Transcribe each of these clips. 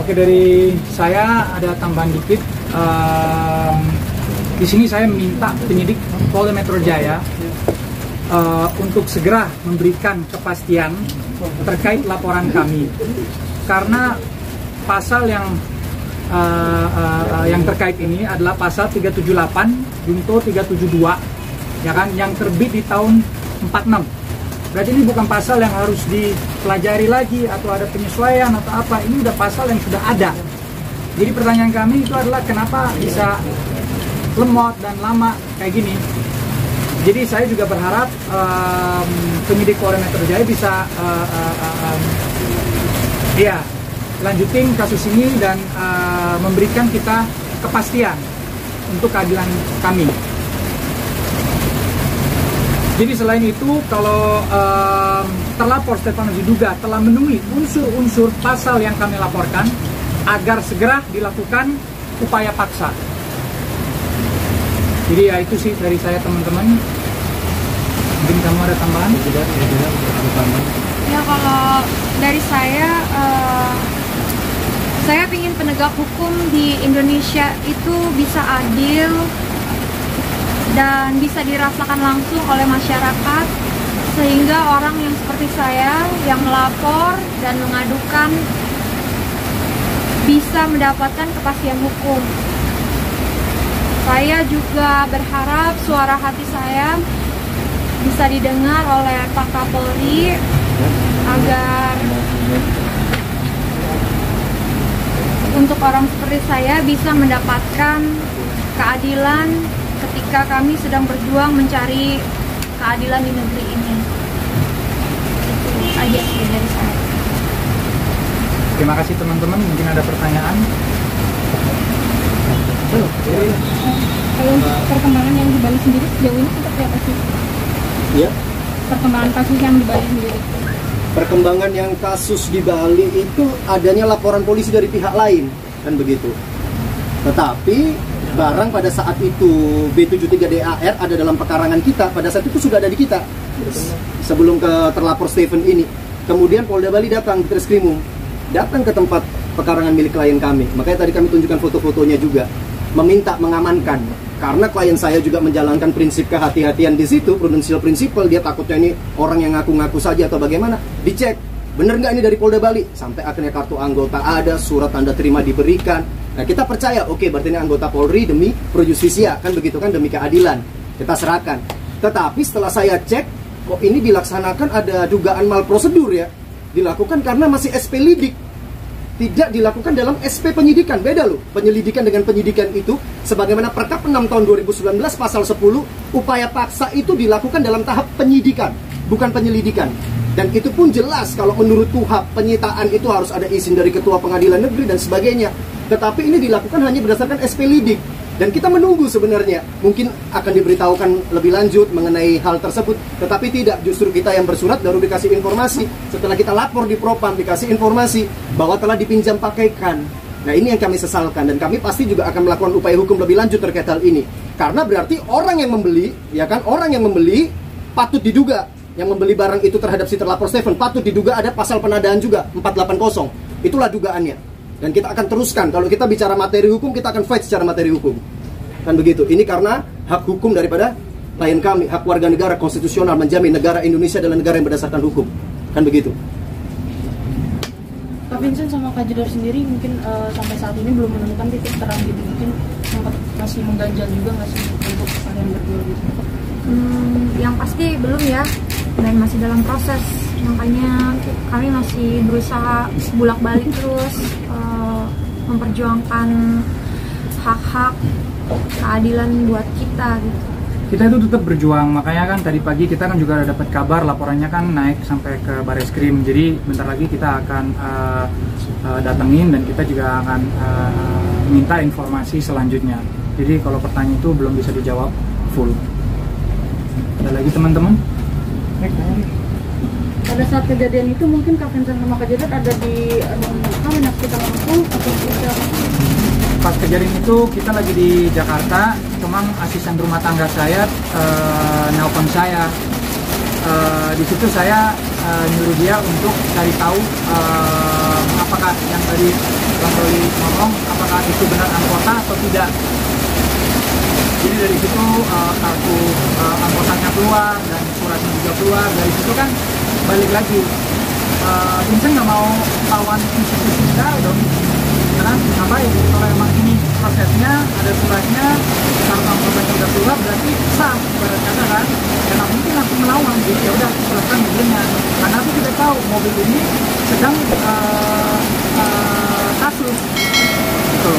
Oke, dari saya ada tambahan dikit. Di sini saya minta penyidik Polda Metro Jaya untuk segera memberikan kepastian terkait laporan kami, karena pasal yang terkait ini adalah pasal 378 junto 372, ya kan, yang terbit di tahun 46. Berarti ini bukan pasal yang harus dipelajari lagi atau ada penyesuaian atau apa. Ini udah pasal yang sudah ada. Jadi pertanyaan kami itu adalah kenapa bisa lemot dan lama kayak gini. Jadi saya juga berharap penyidik Polda Metro Jaya bisa lanjutin kasus ini dan memberikan kita kepastian untuk keadilan kami. Jadi selain itu, kalau terlapor Stefanus diduga telah memenuhi unsur-unsur pasal yang kami laporkan, agar segera dilakukan upaya paksa. Jadi ya itu sih dari saya, teman-teman. Mungkin kamu ada tambahan? Ya, kalau dari saya ingin penegak hukum di Indonesia itu bisa adil dan bisa dirasakan langsung oleh masyarakat, sehingga orang yang seperti saya yang melapor dan mengadukan bisa mendapatkan kepastian hukum. Saya juga berharap suara hati saya bisa didengar oleh Pak Kapolri agar untuk orang seperti saya bisa mendapatkan keadilan ketika kami sedang berjuang mencari keadilan di negeri ini. Itu aja sih dari saya. Terima kasih teman-teman. Mungkin ada pertanyaan? Kalau untuk perkembangan yang di Bali sendiri sejauh ini seperti apa sih? Ya. Perkembangan kasus yang di Bali sendiri. Perkembangan yang kasus di Bali itu adanya laporan polisi dari pihak lain, kan begitu. Tetapi barang pada saat itu B73DAR ada dalam pekarangan kita, pada saat itu sudah ada di kita sebelum ke terlapor Stephen ini. Kemudian Polda Bali datang, Treskrimum datang ke tempat pekarangan milik klien kami. Makanya tadi kami tunjukkan foto-fotonya juga, meminta mengamankan, karena klien saya juga menjalankan prinsip kehati-hatian di situ, prudential principle. Dia takutnya ini orang yang ngaku-ngaku saja atau bagaimana. Dicek, bener nggak ini dari Polda Bali? Sampai akhirnya kartu anggota ada, surat tanda terima diberikan. Nah, kita percaya, oke, berarti ini anggota Polri demi pro justisia, kan begitu kan, demi keadilan. Kita serahkan. Tetapi setelah saya cek, kok ini dilaksanakan ada dugaan malprosedur ya. Dilakukan karena masih SP lidik. Tidak dilakukan dalam SP penyidikan. Beda loh, penyelidikan dengan penyidikan itu. Sebagaimana Perkap 6 tahun 2019 pasal 10, upaya paksa itu dilakukan dalam tahap penyidikan, bukan penyelidikan. Dan itu pun jelas kalau menurut KUHP, penyitaan itu harus ada izin dari Ketua Pengadilan Negeri dan sebagainya. Tetapi ini dilakukan hanya berdasarkan SP lidik. Dan kita menunggu sebenarnya, mungkin akan diberitahukan lebih lanjut mengenai hal tersebut. Tetapi tidak, justru kita yang bersurat baru dikasih informasi. Setelah kita lapor di Propam, dikasih informasi bahwa telah dipinjam pakaikan. Nah, ini yang kami sesalkan, dan kami pasti juga akan melakukan upaya hukum lebih lanjut terkait hal ini. Karena berarti orang yang membeli, ya kan, orang yang membeli patut diduga, yang membeli barang itu terhadap si terlapor Stephen, patut diduga ada pasal penodaan juga, 480. Itulah dugaannya. Dan kita akan teruskan, kalau kita bicara materi hukum, kita akan fight secara materi hukum. Kan begitu. Ini karena hak hukum daripada klien kami, hak warga negara konstitusional menjamin negara Indonesia adalah negara yang berdasarkan hukum. Kan begitu. Pak Vincent sama Kak Jedor sendiri mungkin sampai saat ini belum menemukan titik terang gitu, mungkin masih mengganjal juga nggak sih untuk kalian berdua gitu? Yang pasti belum ya, dan masih dalam proses. Makanya kami masih berusaha bolak-balik terus memperjuangkan hak-hak keadilan buat kita gitu. Kita itu tetap berjuang, makanya kan tadi pagi kita kan juga ada dapat kabar laporannya kan naik sampai ke Bareskrim. Jadi bentar lagi kita akan datengin dan kita juga akan minta informasi selanjutnya. Jadi kalau pertanyaan itu belum bisa dijawab full. Ada lagi teman-teman? Pada saat kejadian itu mungkin Kak Vincent sama Kak Jedor ada di kita langsung atau tidak? Pas kejadian itu kita lagi di Jakarta, cuma asisten rumah tangga saya nelpon saya. Di situ saya nyuruh dia untuk cari tahu apakah yang tadi Bang Roli ngomong apakah itu benar anggota atau tidak. Jadi dari situ kartu anggotanya keluar dan suratnya juga keluar. Dari situ kan balik lagi. Vincent nggak mau lawan institusi negara dong. Karena ngapain? Kalau emang ini prosesnya ada suratnya, kartu anggotanya udah keluar, berarti sah. Pada kata kan, karena mungkin langsung melawan. Jadi ya udah silakan mobilnya. Karena aku tidak tahu mobil ini sedang kasus. Gitu.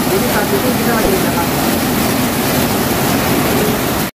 Jadi saat itu kita lagi di Jakarta.